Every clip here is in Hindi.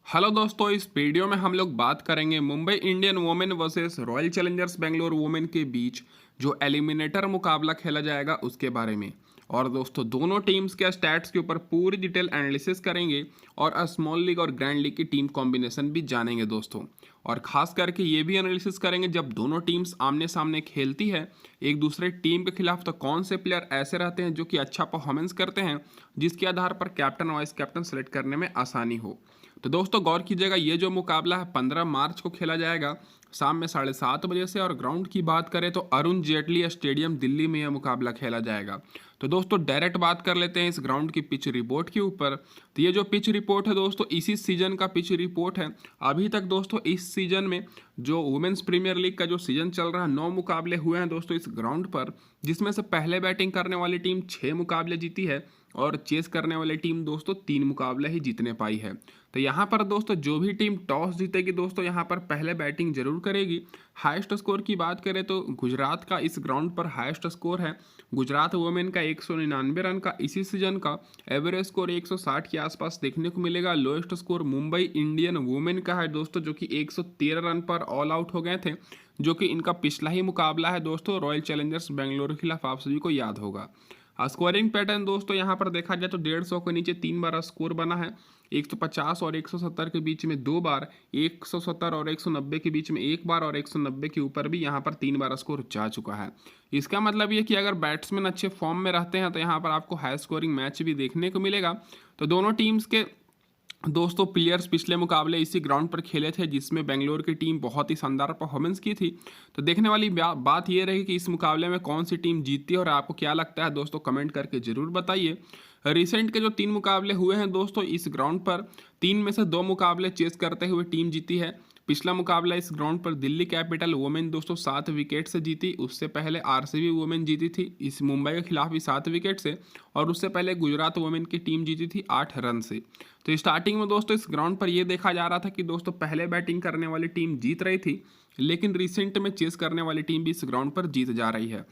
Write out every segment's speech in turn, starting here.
हेलो दोस्तों, इस वीडियो में हम लोग बात करेंगे Mumbai Indian women versus royal Challengers Bangalore women के बीच जो एलिमिनेटर मुकाबला खेला जाएगा उसके बारे में। और दोस्तों दोनों टीम्स के स्टैट्स के ऊपर पूरी डिटेल एनालिसिस करेंगे और स्मॉल लीग और ग्रैंड लीग की टीम कॉम्बिनेशन भी जानेंगे दोस्तों। और खास करके ये भी एनालिसिस करेंगे जब दोनों टीम्स आमने सामने खेलती है एक दूसरे टीम के खिलाफ तो कौन से प्लेयर ऐसे रहते हैं जो कि अच्छा परफॉर्मेंस करते हैं जिसके आधार पर कैप्टन वाइस कैप्टन सेलेक्ट करने में आसानी हो। तो दोस्तों गौर कीजिएगा, ये जो मुकाबला है 15 मार्च को खेला जाएगा शाम में 7:30 बजे से। और ग्राउंड की बात करें तो अरुण जेटली स्टेडियम दिल्ली में यह मुकाबला खेला जाएगा। तो दोस्तों डायरेक्ट बात कर लेते हैं इस ग्राउंड की पिच रिपोर्ट के ऊपर। तो ये जो पिच रिपोर्ट है दोस्तों इसी सीजन का पिच रिपोर्ट है। अभी तक दोस्तों इस सीजन में जो वुमेन्स प्रीमियर लीग का जो सीजन चल रहा है 9 मुकाबले हुए हैं दोस्तों इस ग्राउंड पर, जिसमें से पहले बैटिंग करने वाली टीम 6 मुकाबले जीती है और चेस करने वाली टीम दोस्तों 3 मुकाबले ही जीतने पाई है। तो यहाँ पर दोस्तों जो भी टीम टॉस जीतेगी दोस्तों यहाँ पर पहले बैटिंग जरूर करेगी। हाईएस्ट स्कोर की बात करें तो गुजरात का इस ग्राउंड पर हाईएस्ट स्कोर है। गुजरात वुमेन का 199 रन का इसी सीजन का एवरेज स्कोर 160 के आसपास देखने को मिलेगा। Lowest score Mumbai Indian women का है दोस्तों, जो कि 113 रन पर ऑल आउट हो गए थे, जो कि इनका पिछला ही मुकाबला है दोस्तों रॉयल चैलेंजर्स बेंगलोर के खिलाफ, आप सभी को याद होगा। स्कोरिंग पैटर्न दोस्तों यहाँ पर देखा जाए तो 150 के नीचे 3 बार स्कोर बना है, 150 और 170 के बीच में 2 बार, 170 और 190 के बीच में 1 बार और 190 के ऊपर भी यहाँ पर 3 बार स्कोर जा चुका है। इसका मतलब ये कि अगर बैट्समैन अच्छे फॉर्म में रहते हैं तो यहाँ पर आपको हाई स्कोरिंग मैच भी देखने को मिलेगा। तो दोनों टीम्स के दोस्तों प्लेयर्स पिछले मुकाबले इसी ग्राउंड पर खेले थे जिसमें बेंगलोर की टीम बहुत ही शानदार परफॉर्मेंस की थी। तो देखने वाली बात यह रही कि इस मुकाबले में कौन सी टीम जीतती है और आपको क्या लगता है दोस्तों कमेंट करके जरूर बताइए। रिसेंट के जो 3 मुकाबले हुए हैं दोस्तों इस ग्राउंड पर 3 में से 2 मुकाबले चेस करते हुए टीम जीती है। पिछला मुकाबला इस ग्राउंड पर दिल्ली कैपिटल वुमेन दोस्तों 7 विकेट से जीती। उससे पहले आरसीबी वुमेन जीती थी इस मुंबई के खिलाफ भी 7 विकेट से। और उससे पहले गुजरात वुमेन की टीम जीती थी 8 रन से। तो स्टार्टिंग में दोस्तों इस ग्राउंड पर यह देखा जा रहा था कि दोस्तों पहले बैटिंग करने वाली टीम जीत रही थी, लेकिन रिसेंट में चेस करने वाली टीम भी इस ग्राउंड पर जीत जा रही है।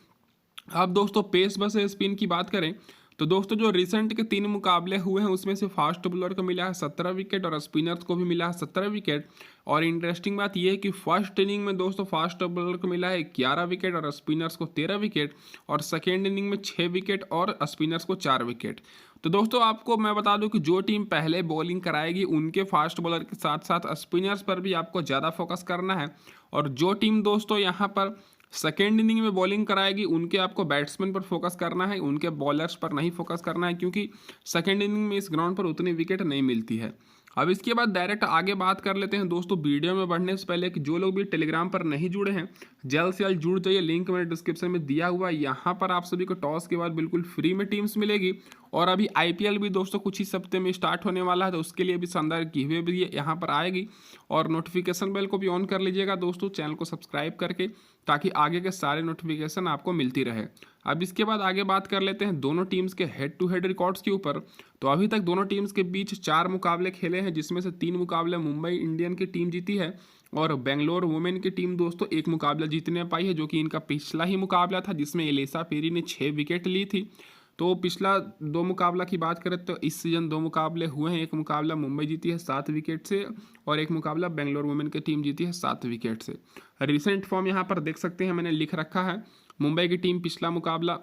अब दोस्तों पेस वर्सेस स्पिन की बात करें तो दोस्तों जो रिसेंट के 3 मुकाबले हुए हैं उसमें से फास्ट बॉलर को मिला है 17 विकेट और स्पिनर्स को भी मिला है 17 विकेट। और इंटरेस्टिंग बात यह है कि फर्स्ट इनिंग में दोस्तों फास्ट बॉलर को मिला है 11 विकेट और स्पिनर्स को 13 विकेट। और सेकेंड इनिंग में 6 विकेट और स्पिनर्स को 4 विकेट। तो दोस्तों आपको मैं बता दूं कि जो टीम पहले बॉलिंग कराएगी उनके फास्ट बॉलर के साथ साथ स्पिनर्स पर भी आपको ज़्यादा फोकस करना है। और जो टीम दोस्तों यहाँ पर सेकेंड इनिंग में बॉलिंग कराएगी उनके आपको बैट्समैन पर फोकस करना है, उनके बॉलर्स पर नहीं फोकस करना है, क्योंकि सेकेंड इनिंग में इस ग्राउंड पर उतनी विकेट नहीं मिलती है। अब इसके बाद डायरेक्ट आगे बात कर लेते हैं दोस्तों वीडियो में बढ़ने से पहले कि जो लोग भी टेलीग्राम पर नहीं जुड़े हैं जल्द से जल्द जुड़ जाइए। लिंक मैंने डिस्क्रिप्शन में दिया हुआ है। यहाँ पर आप सभी को टॉस के बाद बिल्कुल फ्री में टीम्स मिलेगी। और अभी आईपीएल भी दोस्तों कुछ ही हफ्ते में स्टार्ट होने वाला है, तो उसके लिए भी शानदार गिवे भी यहाँ पर आएगी। और नोटिफिकेशन बेल को भी ऑन कर लीजिएगा दोस्तों चैनल को सब्सक्राइब करके, ताकि आगे के सारे नोटिफिकेशन आपको मिलती रहे। अब इसके बाद आगे बात कर लेते हैं दोनों टीम्स के हेड टू हेड रिकॉर्ड्स के ऊपर। तो अभी तक दोनों टीम्स के बीच 4 मुकाबले खेले हैं, जिसमें से 3 मुकाबले मुंबई इंडियन की टीम जीती है और बेंगलोर वुमेन की टीम दोस्तों 1 मुकाबला जीतने पाई है, जो कि इनका पिछला ही मुकाबला था जिसमें एलिसा पेरी ने 6 विकेट ली थी। तो पिछला 2 मुकाबला की बात करें तो इस सीजन 2 मुकाबले हुए हैं। 1 मुकाबला मुंबई जीती है 7 विकेट से और 1 मुकाबला बेंगलोर वुमेन की टीम जीती है 7 विकेट से। रिसेंट फॉर्म यहाँ पर देख सकते हैं, मैंने लिख रखा है। मुंबई की टीम पिछला मुकाबला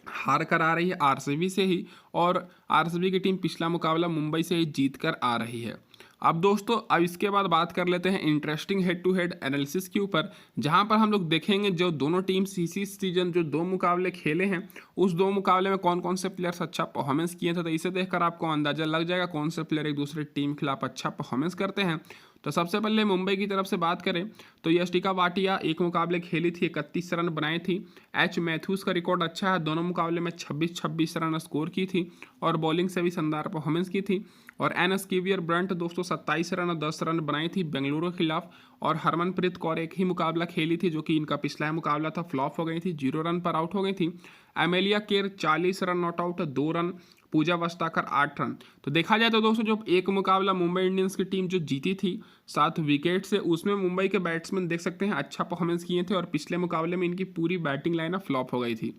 हार कर आ रही है आरसीबी से ही, और आरसीबी की टीम पिछला मुकाबला मुंबई से ही जीत कर आ रही है। अब दोस्तों अब इसके बाद बात कर लेते हैं interesting head to head analysis के ऊपर, जहां पर हम लोग देखेंगे जो दोनों टीम्स इसी सीजन जो 2 मुकाबले खेले हैं उस 2 मुकाबले में कौन कौन से प्लेयर्स अच्छा परफॉर्मेंस किए थे। तो इसे देखकर आपको अंदाजा लग जाएगा कौन से प्लेयर एक दूसरे टीम के खिलाफ अच्छा परफॉर्मेंस करते हैं। तो सबसे पहले मुंबई की तरफ से बात करें तो यष्टिका भाटिया 1 मुकाबले खेली थी, 31 रन बनाए थी। एच मैथ्यूज का रिकॉर्ड अच्छा है, दोनों मुकाबले में 26 रन स्कोर की थी और बॉलिंग से भी शानदार परफॉर्मेंस की थी। और एन स्कीवियर ब्रंट दोस्तों 27 रन और 10 रन बनाई थी बेंगलुरु के खिलाफ। और हरमनप्रीत कौर 1 ही मुकाबला खेली थी, जो कि इनका पिछला मुकाबला था, फ्लॉप हो गई थी, 0 रन पर आउट हो गई थी। Amelia Kerr 40 run not out, 2 run. Pooja Vastrakar 8 run. तो देखा जाए तो दोस्तों जो 1 मुकाबला मुंबई इंडियंस की टीम जो जीती थी 7 विकेट से, उसमें मुंबई के बैट्समैन देख सकते हैं अच्छा परफॉर्मेंस किए थे और पिछले मुकाबले में इनकी पूरी बैटिंग लाइनअप फ्लॉप हो गई थी।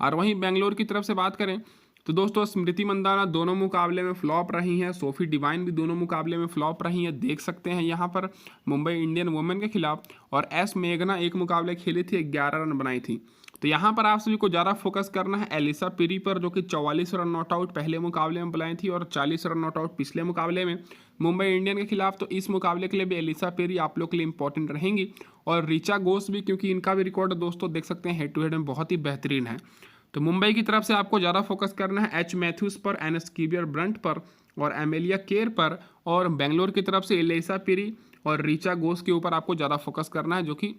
और वहीं बेंगलोर की तरफ से बात करें तो दोस्तों स्मृति मंदाना दोनों मुकाबले में फ्लॉप रही हैं, सोफी डिवाइन भी दोनों मुकाबले में फ्लॉप रही हैं, देख सकते हैं यहाँ पर मुंबई इंडियन वुमेन के खिलाफ। और एस मेघना एक मुकाबले खेली थी, 11 रन बनाई थी। तो यहाँ पर आप सभी को ज़्यादा फोकस करना है एलिसा पेरी पर, जो कि 44 रन नॉट आउट पहले मुकाबले में बनाई थी और 40 रन नॉट आउट पिछले मुकाबले में मुंबई इंडियन के खिलाफ। तो इस मुकाबले के लिए भी एलिसा पेरी आप लोग के लिए इंपॉर्टेंट रहेंगी, और ऋचा घोष भी, क्योंकि इनका भी रिकॉर्ड दोस्तों देख सकते हैं हेड टू हेड में बहुत ही बेहतरीन है। तो मुंबई की तरफ से आपको ज़्यादा फोकस करना है एच मैथ्यूज पर, एनएस कीवियर ब्रंट पर और एमेलिया केर पर, और बेंगलोर की तरफ से एलिसा पेरी और ऋचा घोष के ऊपर आपको ज़्यादा फोकस करना है, जो कि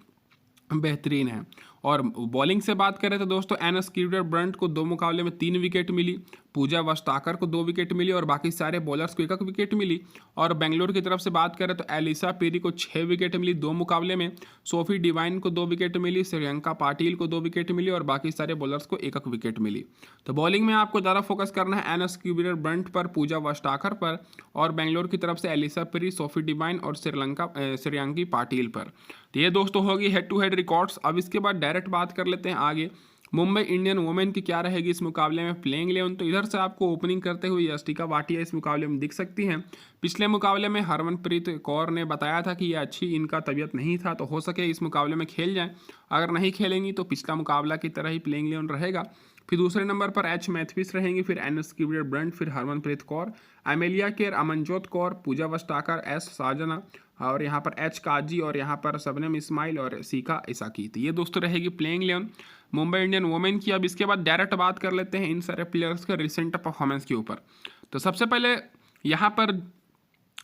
बेहतरीन है। और बॉलिंग से बात करें तो दोस्तों एनएस कीवियर ब्रंट को 2 मुकाबले में 3 विकेट मिली, पूजा वस्ताकर को 2 विकेट मिली और बाकी सारे बॉलर्स को 1 विकेट मिली। और बेंगलोर की तरफ से बात करें तो एलिसा पेरी को 6 विकेट मिली 2 मुकाबले में, सोफी डिवाइन को 2 विकेट मिली, श्रेयंका पाटिल को 2 विकेट मिली और बाकी सारे बॉलर्स को 1 विकेट मिली। तो बॉलिंग में आपको ज़्यादा फोकस करना है एनएस कीवियर ब्रंट पर, पूजा वस्ताकर पर, और बेंगलोर की तरफ से एलिसा पेरी, सोफी डिवाइन और श्रेयांकी पाटिल पर। तो ये दोस्तों होगी हेड टू हेड रिकॉर्ड्स। अब इसके बाद डायरेक्ट बात कर लेते हैं आगे मुंबई इंडियन वुमेन की क्या रहेगी इस मुकाबले में प्लेइंग 11। तो इधर से आपको ओपनिंग करते हुए यष्टिका भाटिया इस मुकाबले में दिख सकती हैं। पिछले मुकाबले में हरमनप्रीत कौर ने बताया था कि ये अच्छी इनका तबीयत नहीं था, तो हो सके इस मुकाबले में खेल जाएं। अगर नहीं खेलेंगी तो पिछला मुकाबला की तरह ही प्लेइंग 11 रहेगा। फिर दूसरे नंबर पर एच मैथ्यूज रहेंगी, फिर एनएस कीवियर ब्रंट, फिर हरमनप्रीत कौर, एमेलिया केर, अमनजोत कौर, पूजा वस्ताकर, एस साजना और यहाँ पर एच काजी और यहाँ पर शबनम इस्माइल और सीका इसाकी। तो ये दोस्तों रहेगी प्लेइंग 11 मुंबई इंडियन वुमेन की। अब इसके बाद डायरेक्ट बात कर लेते हैं इन सारे प्लेयर्स के रिसेंट परफॉर्मेंस के ऊपर। तो सबसे पहले यहाँ पर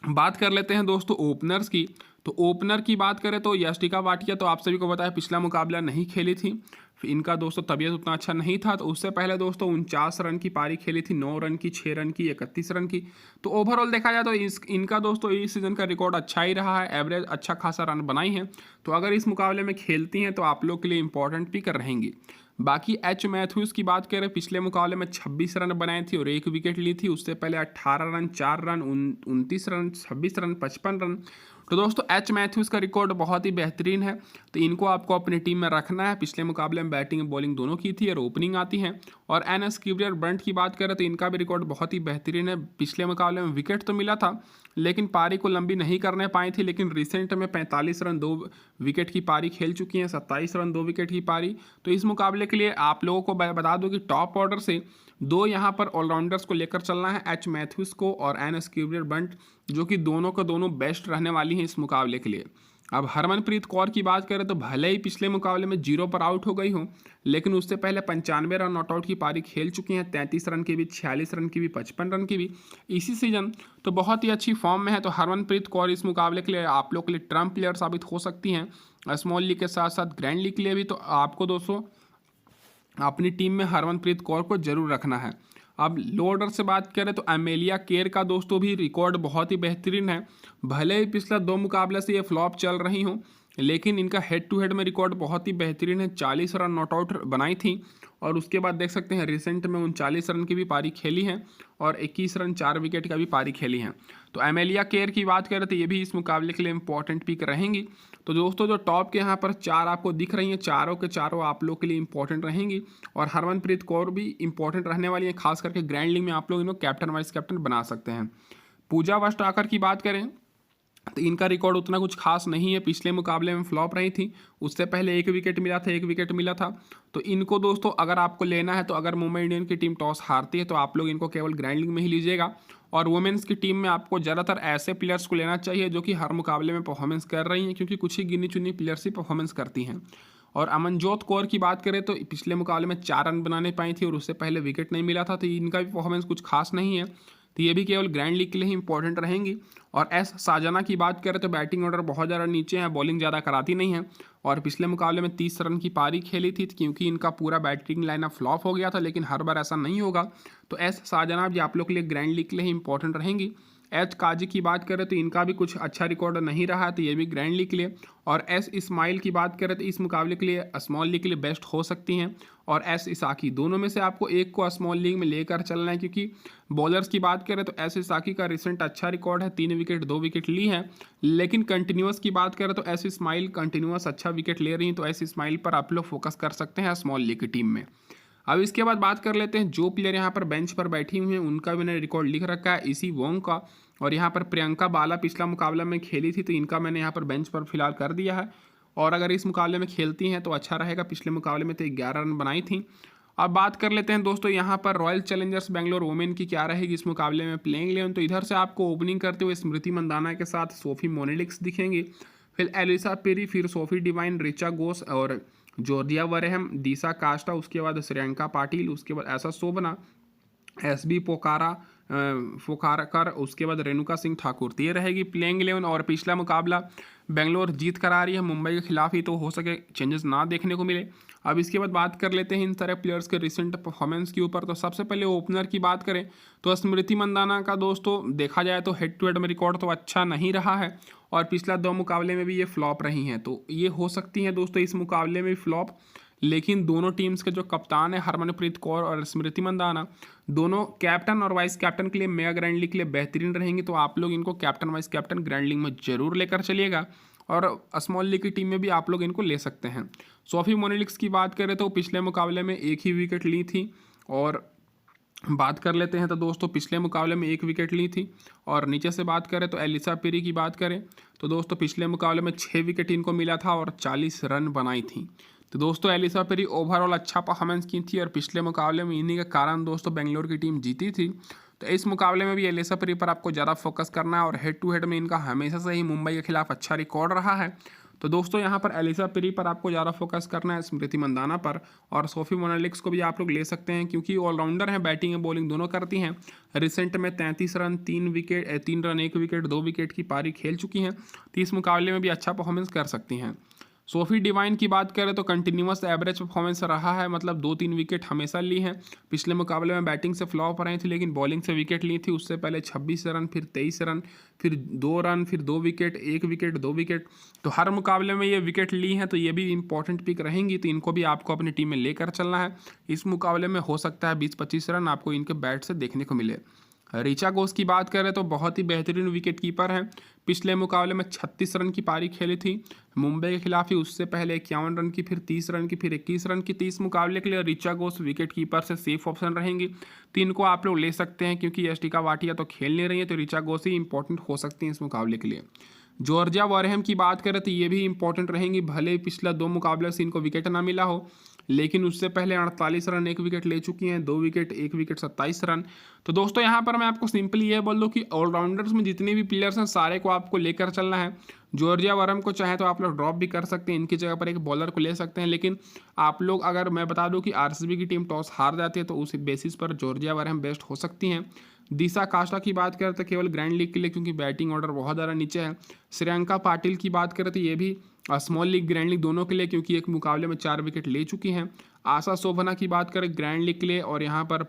बात कर लेते हैं दोस्तों ओपनर्स की। तो ओपनर की बात करें तो यष्टिका भाटिया तो आप सभी को पता है पिछला मुकाबला नहीं खेली थी, इनका दोस्तों तबीयत उतना अच्छा नहीं था। तो उससे पहले दोस्तों 49 रन की पारी खेली थी, 9 रन की, 6 रन की, 31 रन की। तो ओवरऑल देखा जाए तो इनका दोस्तों इस सीज़न का रिकॉर्ड अच्छा ही रहा है, एवरेज अच्छा खासा रन बनाई है। तो अगर इस मुकाबले में खेलती हैं तो आप लोग के लिए इंपॉर्टेंट पिक रहेंगी। बाकी एच मैथ्यूज की बात करें पिछले मुकाबले में 26 रन बनाए थे और 1 विकेट ली थी। उससे पहले 18 run, 4 run, 29 run, 26 run, 55 run. तो दोस्तों एच मैथ्यूज का रिकॉर्ड बहुत ही बेहतरीन है, तो इनको आपको अपनी टीम में रखना है। पिछले मुकाबले में बैटिंग और बॉलिंग दोनों की थी और ओपनिंग आती है। और एनएस कीवियर ब्रंट की बात करें तो इनका भी रिकॉर्ड बहुत ही बेहतरीन है। पिछले मुकाबले में विकेट तो मिला था लेकिन पारी को लंबी नहीं करने पाई थी, लेकिन रिसेंट में 45 रन 2 विकेट की पारी खेल चुकी हैं, 27 रन 2 विकेट की पारी। तो इस मुकाबले के लिए आप लोगों को बता दूं कि टॉप ऑर्डर से 2 यहाँ पर ऑलराउंडर्स को लेकर चलना है, एच मैथ्यूज को और एनएस कीवियर ब्रंट, जो कि दोनों को दोनों बेस्ट रहने वाली हैं इस मुकाबले के लिए। अब हरमनप्रीत कौर की बात करें तो भले ही पिछले मुकाबले में 0 पर आउट हो गई हूँ, लेकिन उससे पहले 95 रन नॉट आउट की पारी खेल चुकी हैं, 33 रन की भी, 46 रन की भी, 55 रन की भी इसी सीजन। तो बहुत ही अच्छी फॉर्म में है। तो हरमनप्रीत कौर इस मुकाबले के लिए आप लोग के लिए ट्रम्प प्लेयर साबित हो सकती हैं, स्मॉल लीग के साथ साथ ग्रैंड लीग के लिए भी। तो आपको दोस्तों अपनी टीम में हरमनप्रीत कौर को जरूर रखना है। अब लो ऑर्डर से बात करें तो एमेलिया केर का दोस्तों भी रिकॉर्ड बहुत ही बेहतरीन है। भले ही पिछला 2 मुकाबले से ये फ्लॉप चल रही हूँ, लेकिन इनका हेड टू हेड में रिकॉर्ड बहुत ही बेहतरीन है। 40 रन नॉट आउट बनाई थी और उसके बाद देख सकते हैं रिसेंट में 39 रन की भी पारी खेली है और 21 रन 4 विकेट का भी पारी खेली है। तो एमेलिया केर की बात करें तो ये भी इस मुकाबले के लिए इंपॉर्टेंट पिक रहेंगी। तो दोस्तों जो टॉप के यहाँ पर 4 आपको दिख रही हैं, चारों के चारों आप लोग के लिए इंपॉर्टेंट रहेंगी और हरमनप्रीत कौर भी इंपॉर्टेंट रहने वाली है। खास करके ग्रैंड लीग में आप लोग इनको कैप्टन वाइस कैप्टन बना सकते हैं। पूजा वस्ताकर की बात करें तो इनका रिकॉर्ड उतना कुछ खास नहीं है, पिछले मुकाबले में फ्लॉप रही थी, उससे पहले 1 विकेट मिला था, 1 विकेट मिला था। तो इनको दोस्तों अगर आपको लेना है तो अगर मुंबई इंडियन की टीम टॉस हारती है तो आप लोग इनको केवल ग्रैंड लीग में ही लीजिएगा। और वुमेन्स की टीम में आपको ज़्यादातर ऐसे प्लेयर्स को लेना चाहिए जो कि हर मुकाबले में परफॉर्मेंस कर रही हैं, क्योंकि कुछ ही गिनी चुनी प्लेयर्स ही परफॉर्मेंस करती हैं। और अमनजोत कौर की बात करें तो पिछले मुकाबले में 4 रन बनाने पाई थी और उससे पहले विकेट नहीं मिला था, तो इनका भी परफॉर्मेंस कुछ खास नहीं है। तो ये भी केवल ग्रैंड लीग के लिए ही इंपॉर्टेंट रहेंगी। और एस साजना की बात करें तो बैटिंग ऑर्डर बहुत ज़्यादा नीचे है, बॉलिंग ज़्यादा कराती नहीं है और पिछले मुकाबले में 30 रन की पारी खेली थी, क्योंकि इनका पूरा बैटिंग लाइनअप फ्लॉप हो गया था, लेकिन हर बार ऐसा नहीं होगा। तो एस साजना भी आप लोग के लिए ग्रैंड लीग के लिए ही इंपॉर्टेंट रहेंगी। एच काजी की बात करें तो इनका भी कुछ अच्छा रिकॉर्ड नहीं रहा, तो ये भी ग्रैंड लीग के लिए। और एस इस्माइल की बात करें तो इस मुकाबले के लिए स्मॉल लीग के लिए बेस्ट हो सकती हैं। और एस इसाकी, दोनों में से आपको एक को स्मॉल लीग में लेकर चलना है, क्योंकि बॉलर्स की बात करें तो एस इसाकी का रिसेंट अच्छा रिकॉर्ड है, 3 विकेट 2 विकेट ली है। लेकिन कंटिन्यूस की बात करें तो एस इस्माइल कंटिन्यूस अच्छा विकेट ले रही हैं, तो एस इस्माइल पर आप लोग फोकस कर सकते हैं स्मॉल लीग की टीम में। अब इसके बाद बात कर लेते हैं जो प्लेयर यहाँ पर बेंच पर बैठी हुई हैं उनका मैंने रिकॉर्ड लिख रखा है इसी वोंग का। और यहाँ पर प्रियंका बाला पिछला मुकाबला में खेली थी तो इनका मैंने यहाँ पर बेंच पर फिलहाल कर दिया है। और अगर इस मुकाबले में खेलती हैं तो अच्छा रहेगा, पिछले मुकाबले में तो 11 रन बनाई थी। अब बात कर लेते हैं दोस्तों यहाँ पर रॉयल चैलेंजर्स बेंगलोर वुमेन की क्या रहेगी इस मुकाबले में प्लेइंग 11। तो इधर से आपको ओपनिंग करते हुए स्मृति मंदाना के साथ सोफी मोनेलिक्स दिखेंगी, फिर एलिसा पेरी, फिर सोफी डिवाइन, रिचा घोष और जॉर्जिया वरेहम, दिशा कास्टा, उसके बाद श्रेयंका पाटिल, उसके बाद ऐसा शोभना, एसबी फोकारकर, उसके बाद रेणुका सिंह ठाकुर। तो ये रहेगी प्लेइंग 11। और पिछला मुकाबला बेंगलोर जीत कर आ रही है मुंबई के खिलाफ ही, तो हो सके चेंजेस ना देखने को मिले। अब इसके बाद बात कर लेते हैं इन सारे प्लेयर्स के रिसेंट परफॉर्मेंस के ऊपर। तो सबसे पहले ओपनर की बात करें तो स्मृति मंदाना का दोस्तों देखा जाए तो हेड टू हेड में रिकॉर्ड तो अच्छा नहीं रहा है और पिछला 2 मुकाबले में भी ये फ्लॉप रही हैं, तो ये हो सकती हैं दोस्तों इस मुकाबले में भी फ्लॉप। लेकिन दोनों टीम्स के जो कप्तान है हरमनप्रीत कौर और स्मृति मंदाना, दोनों कैप्टन और वाइस कैप्टन के लिए मेगा ग्रैंड लीग के लिए बेहतरीन रहेंगी। तो आप लोग इनको captain vice captain grand league में जरूर लेकर चलिएगा और स्मॉल लीग की टीम में भी आप लोग इनको ले सकते हैं। सोफी मोनेलिक्स की बात करें तो पिछले मुकाबले में 1 ही विकेट ली थी। और बात कर लेते हैं तो दोस्तों पिछले मुकाबले में 1 विकेट ली थी। और नीचे से बात करें तो एलिसा पेरी की बात करें तो दोस्तों पिछले मुकाबले में 6 विकेट इनको मिला था और 40 रन बनाई थी। तो दोस्तों एलिसा पेरी ओवरऑल अच्छा परफॉर्मेंस की थी और पिछले मुकाबले में इन्हीं के कारण दोस्तों बेंगलोर की टीम जीती थी। तो इस मुकाबले में भी एलिसा पेरी पर आपको ज़्यादा फोकस करना है और हेड टू हेड में इनका हमेशा से ही मुंबई के खिलाफ अच्छा रिकॉर्ड रहा है। तो दोस्तों यहाँ पर एलिसा पेरी पर आपको ज़्यादा फोकस करना है, स्मृति मंदाना पर। और सोफी मोनेलिक्स को भी आप लोग ले सकते हैं क्योंकि ऑलराउंडर हैं, बैटिंग और बॉलिंग दोनों करती हैं। रिसेंट में 33 रन 3 रन 1 विकेट 2 विकेट की पारी खेल चुकी हैं, तो इस मुकाबले में भी अच्छा परफॉर्मेंस कर सकती हैं। सोफी डिवाइन की बात करें तो कंटिन्यूअस एवरेज परफॉर्मेंस रहा है, मतलब 2-3 विकेट हमेशा ली हैं। पिछले मुकाबले में बैटिंग से फ्लॉप रही थी लेकिन बॉलिंग से विकेट ली थी। उससे पहले 26 रन, फिर 23 रन, फिर 2 रन, फिर 2 विकेट, 1 विकेट, 2 विकेट। तो हर मुकाबले में ये विकेट ली हैं, तो ये भी इंपॉर्टेंट पिक रहेंगी, तो इनको भी आपको अपनी टीम में लेकर चलना है। इस मुकाबले में हो सकता है 20-25 रन आपको इनके बैट से देखने को मिले। रिचा घोष की बात करें तो बहुत ही बेहतरीन विकेट कीपर हैं। पिछले मुकाबले में 36 रन की पारी खेली थी मुंबई के खिलाफ ही, उससे पहले 51 रन की, फिर 30 रन की, फिर 21 रन की। 30 मुकाबले के लिए रिचा घोष विकेट कीपर से सेफ ऑप्शन रहेंगी, तो इनको आप लोग ले सकते हैं क्योंकि यष्टिका वाटिया तो खेल नहीं रही है, तो रिचा घोष ही इंपॉर्टेंट हो सकती हैं इस मुकाबले के लिए। जॉर्जिया वॉरेहम की बात करें तो ये भी इंपॉर्टेंट रहेंगी, भले ही पिछला 2 मुकाबले से इनको विकेट ना मिला हो लेकिन उससे पहले 48 रन 1 विकेट ले चुकी हैं, 2 विकेट 1 विकेट 27 रन। तो दोस्तों यहाँ पर मैं आपको सिंपली ये बोल दूँ कि ऑलराउंडर्स में जितने भी प्लेयर्स हैं सारे को आपको लेकर चलना है। जॉर्जिया वॉरेहम को चाहे तो आप लोग ड्रॉप भी कर सकते हैं, इनकी जगह पर एक बॉलर को ले सकते हैं। लेकिन आप लोग अगर मैं बता दूं कि आरसीबी की टीम टॉस हार जाती है तो उस बेसिस पर जॉर्जिया वॉरेहम बेस्ट हो सकती हैं। दिशा कास्टा की बात करें तो केवल ग्रैंड लीग के लिए क्योंकि बैटिंग ऑर्डर बहुत ज़्यादा नीचे है। श्रेयंका पाटिल की बात करें तो ये भी स्मॉल लीग ग्रैंड लीग दोनों के लिए क्योंकि एक मुकाबले में 4 विकेट ले चुकी हैं। आशा शोभना की बात करें ग्रैंड लीग के लिए और यहाँ पर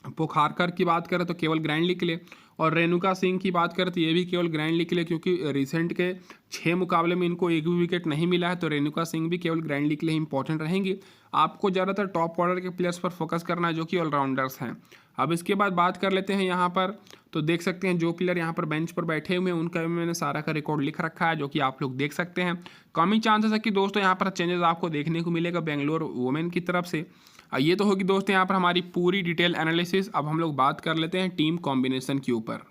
पोखारकर की बात करें तो केवल ग्रैंड लीग के लिए। और रेणुका सिंह की बात करें तो ये भी केवल ग्रैंड लीग के लिए क्योंकि रिसेंट के 6 मुकाबले में इनको 1 भी विकेट नहीं मिला है, तो रेणुका सिंह भी केवल ग्रैंड लीग के लिए इंपॉर्टेंट रहेंगी। आपको ज़्यादातर टॉप ऑर्डर के प्लेयर्स पर फोकस करना है जो कि ऑलराउंडर्स हैं। अब इसके बाद बात कर लेते हैं यहाँ पर, तो देख सकते हैं जो प्लेयर यहाँ पर बेंच पर बैठे हुए हैं उनका भी मैंने सारा का रिकॉर्ड लिख रखा है जो कि आप लोग देख सकते हैं। कम ही चांसेस है कि दोस्तों यहाँ पर चेंजेस आपको देखने को मिलेगा बेंगलोर वुमेन की तरफ से। ये तो होगी दोस्तों यहाँ पर हमारी पूरी डिटेल एनालिसिस। अब हम लोग बात कर लेते हैं टीम कॉम्बिनेशन के ऊपर।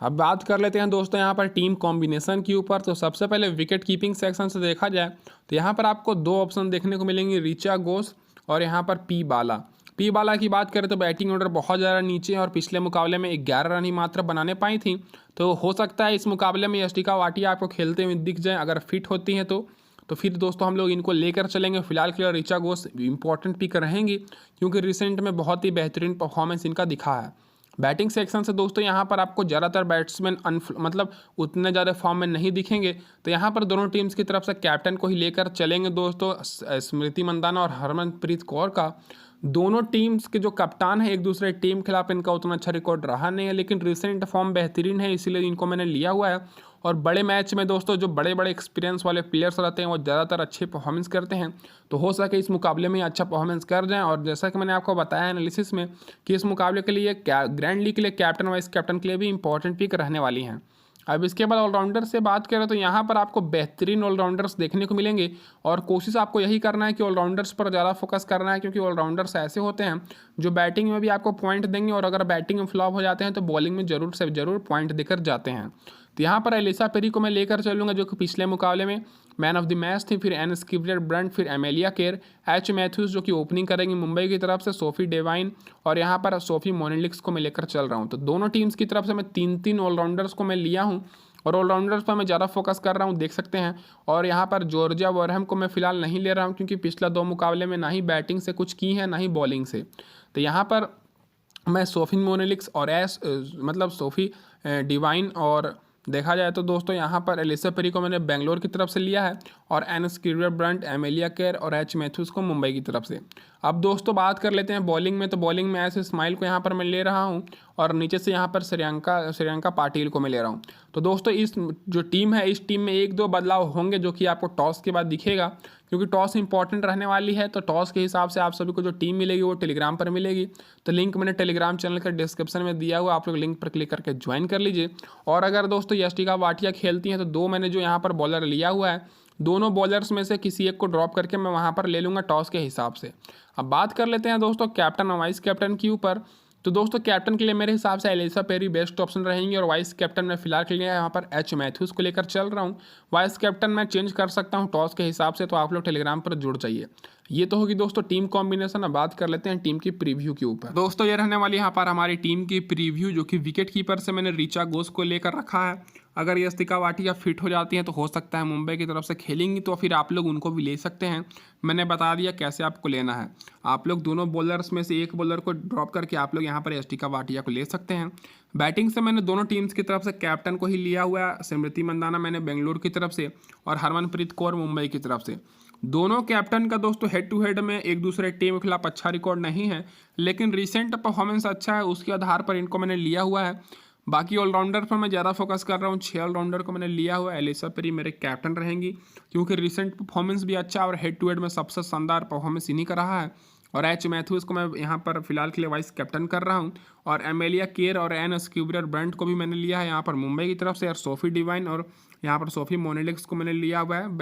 अब बात कर लेते हैं दोस्तों यहाँ पर टीम कॉम्बिनेशन के ऊपर। तो सबसे पहले विकेट कीपिंग सेक्शन से देखा जाए तो यहाँ पर आपको 2 ऑप्शन देखने को मिलेंगे, रिचा घोष और यहाँ पर पी बाला की बात करें तो बैटिंग ऑर्डर बहुत ज़्यादा नीचे है और पिछले मुकाबले में 11 रन ही मात्र बनाने पाई थी। तो हो सकता है इस मुकाबले में यष्टिका वाटिया आपको खेलते हुए दिख जाए, अगर फिट होती हैं तो फिर दोस्तों हम लोग इनको लेकर चलेंगे। फिलहाल के लिए रिचा घोष इंपॉर्टेंट पिक रहेंगी क्योंकि रिसेंट में बहुत ही बेहतरीन परफॉर्मेंस इनका दिखा है। बैटिंग सेक्शन से दोस्तों यहाँ पर आपको ज़्यादातर बैट्समैन मतलब उतने ज़्यादा फॉर्म में नहीं दिखेंगे, तो यहाँ पर दोनों टीम्स की तरफ से कैप्टन को ही लेकर चलेंगे दोस्तों। स्मृति मंदाना और हरमनप्रीत कौर का, दोनों टीम्स के जो कप्तान है एक दूसरे टीम के खिलाफ इनका उतना अच्छा रिकॉर्ड रहा नहीं है लेकिन रिसेंट फॉर्म बेहतरीन है, इसीलिए इनको मैंने लिया हुआ है। और बड़े मैच में दोस्तों जो बड़े बड़े एक्सपीरियंस वाले प्लेयर्स रहते हैं वो ज़्यादातर अच्छे परफॉर्मेंस करते हैं, तो हो सके इस मुकाबले में अच्छा परफॉर्मेंस कर जाएं। और जैसा कि मैंने आपको बताया एनालिसिस में कि इस मुकाबले के लिए ग्रैंड लीग के लिए कैप्टन वाइस कैप्टन के लिए भी इंपॉर्टेंट पिक रहने वाली हैं। अब इसके बाद ऑलराउंडर से बात करें तो यहाँ पर आपको बेहतरीन ऑलराउंडर्स देखने को मिलेंगे और कोशिश आपको यही करना है कि ऑलराउंडर्स पर ज़्यादा फोकस करना है, क्योंकि ऑलराउंडर्स ऐसे होते हैं जो बैटिंग में भी आपको पॉइंट देंगे और अगर बैटिंग में फ्लॉप हो जाते हैं तो बॉलिंग में जरूर से जरूर पॉइंट देकर जाते हैं। तो यहाँ पर एलिसा पेरी को मैं लेकर चलूँगा जो कि पिछले मुकाबले में मैन ऑफ द मैच थी, फिर एन स्कीवर ब्रंट, फिर एमेलिया केर, एच मैथ्यूज जो कि ओपनिंग करेंगी मुंबई की तरफ से, सोफी डेवाइन और यहाँ पर सोफी मोनिलिक्स को मैं लेकर चल रहा हूँ। तो दोनों टीम्स की तरफ से मैं 3 ऑलराउंडर्स को मैं लिया हूँ और ऑलराउंडर्स पर मैं ज़्यादा फोकस कर रहा हूँ, देख सकते हैं। और यहाँ पर जॉर्जिया वॉरहम को मैं फिलहाल नहीं ले रहा हूँ क्योंकि पिछला 2 मुकाबले में ना ही बैटिंग से कुछ की है ना ही बॉलिंग से। तो यहाँ पर मैं सोफी मोनिलिक्स और सोफी डिवाइन और देखा जाए तो दोस्तों यहाँ पर एलिसा पेरी को मैंने बेंगलोर की तरफ से लिया है और N skewer Brunt, Amelia Kerr और एच मैथ्यूज को मुंबई की तरफ से। अब दोस्तों बात कर लेते हैं बॉलिंग में, तो बॉलिंग में एस इस्माइल को यहाँ पर मैं ले रहा हूँ और नीचे से यहाँ पर श्रेयांका पाटिल को मैं ले रहा हूँ। तो दोस्तों इस जो टीम है इस टीम में 1-2 बदलाव होंगे जो कि आपको टॉस के बाद दिखेगा, क्योंकि टॉस इंपॉर्टेंट रहने वाली है। तो टॉस के हिसाब से आप सभी को जो टीम मिलेगी वो टेलीग्राम पर मिलेगी। तो लिंक मैंने टेलीग्राम चैनल का डिस्क्रिप्शन में दिया हुआ, आप लोग लिंक पर क्लिक करके ज्वाइन कर लीजिए। और अगर दोस्तों यष्टिका वाटिया खेलती हैं तो 2 मैंने जो यहाँ पर बॉलर लिया हुआ है, दोनों बॉलर्स में से किसी एक को ड्रॉप करके मैं वहाँ पर ले लूँगा टॉस के हिसाब से। अब बात कर लेते हैं दोस्तों कैप्टन और वाइस कैप्टन के ऊपर। तो दोस्तों कैप्टन के लिए मेरे हिसाब से एलिसा पेरी बेस्ट ऑप्शन रहेंगी और वाइस कैप्टन में फिलहाल के लिए यहाँ पर एच मैथ्यूज को लेकर चल रहा हूँ। वाइस कैप्टन मैं चेंज कर सकता हूँ टॉस के हिसाब से, तो आप लोग टेलीग्राम पर जुड़ जाइए। ये तो होगी दोस्तों टीम कॉम्बिनेशन। अब बात कर लेते हैं टीम की प्रीव्यू के ऊपर। दोस्तों ये रहने वाली यहाँ पर हमारी टीम की प्रीव्यू, जो कि विकेट कीपर से मैंने ऋचा घोष को लेकर रखा है। अगर यस्तिका वाटिया फिट हो जाती हैं तो हो सकता है मुंबई की तरफ से खेलेंगी, तो फिर आप लोग उनको भी ले सकते हैं। मैंने बता दिया कैसे आपको लेना है। आप लोग दोनों बॉलर्स में से एक बॉलर को ड्रॉप करके आप लोग यहाँ पर यस्तिका वाटिया को ले सकते हैं। बैटिंग से मैंने दोनों टीम्स की तरफ से कैप्टन को ही लिया हुआ है। स्मृति मंदाना मैंने बेंगलुरु की तरफ से और हरमनप्रीत कौर मुंबई की तरफ से। दोनों कैप्टन का दोस्तों हेड टू हेड में एक दूसरे टीम के खिलाफ अच्छा रिकॉर्ड नहीं है, लेकिन रिसेंट परफॉर्मेंस अच्छा है, उसके आधार पर इनको मैंने लिया हुआ है। बाकी ऑलराउंडर पर मैं ज़्यादा फोकस कर रहा हूँ। 6 ऑलराउंडर को मैंने लिया हुआ है। एलिसा पेरी मेरे कैप्टन रहेंगी क्योंकि रिसेंट परफॉर्मेंस भी अच्छा और हेड टू हेड में सबसे शानदार परफॉर्मेंस इन्हीं का रहा है। और एच मैथ्यूज को मैं यहाँ पर फिलहाल के लिए वाइस कैप्टन कर रहा हूँ। और एमेलिया केर और एन स्क्यूबर ब्रंट को भी मैंने लिया है यहाँ पर मुंबई की तरफ से, और सोफी डिवाइन और यहाँ पर सोफी मोनिलिक्स को मैंने लिया हुआ है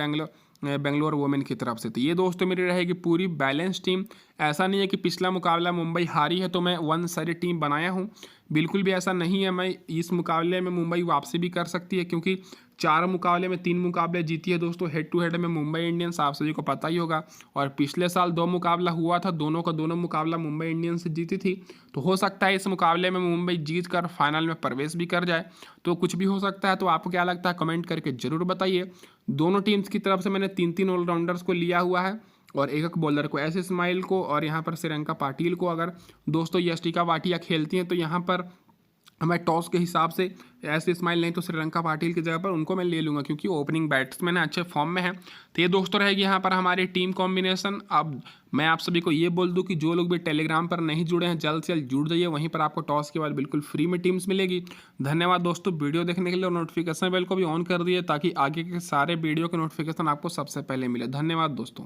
बेंगलोर वुमेन की तरफ से। तो ये दोस्तों मेरी रहेगी पूरी बैलेंस टीम। ऐसा नहीं है कि पिछला मुकाबला मुंबई हारी है तो मैं वन साइड टीम बनाया हूँ, बिल्कुल भी ऐसा नहीं है। मैं इस मुकाबले में मुंबई वापसी भी कर सकती है क्योंकि 4 मुकाबले में 3 मुकाबले जीती है दोस्तों हेड टू हेड में मुंबई इंडियंस, आप सभी को पता ही होगा। और पिछले साल 2 मुकाबला हुआ था, दोनों का दोनों मुकाबला मुंबई इंडियंस से जीती थी। तो हो सकता है इस मुकाबले में मुंबई जीत कर फाइनल में प्रवेश भी कर जाए, तो कुछ भी हो सकता है। तो आपको क्या लगता है कमेंट करके जरूर बताइए। दोनों टीम्स की तरफ से मैंने 3 ऑलराउंडर्स को लिया हुआ है और एक बॉलर को, एस इस्माइल को और यहाँ पर श्रेयांका पाटिल को। अगर दोस्तों यष्टिका वाटिया खेलती हैं तो यहाँ पर मैं टॉस के हिसाब से एस इस्माइल नहीं तो श्रीलंका पाटिल की जगह पर उनको मैं ले लूँगा क्योंकि ओपनिंग बैट्समैन अच्छे फॉर्म में है। तो ये दोस्तों रहेगी यहाँ पर हमारी टीम कॉम्बिनेशन। अब मैं आप सभी को ये बोल दूँ कि जो लोग भी टेलीग्राम पर नहीं जुड़े हैं जल्द से जल्द जुड़ जाइए, वहीं पर आपको टॉस के बाद बिल्कुल फ्री में टीम्स मिलेगी। धन्यवाद दोस्तों वीडियो देखने के लिए, और नोटिफिकेशन बेल को भी ऑन कर दिए ताकि आगे के सारे वीडियो के नोटिफिकेशन आपको सबसे पहले मिले। धन्यवाद दोस्तों।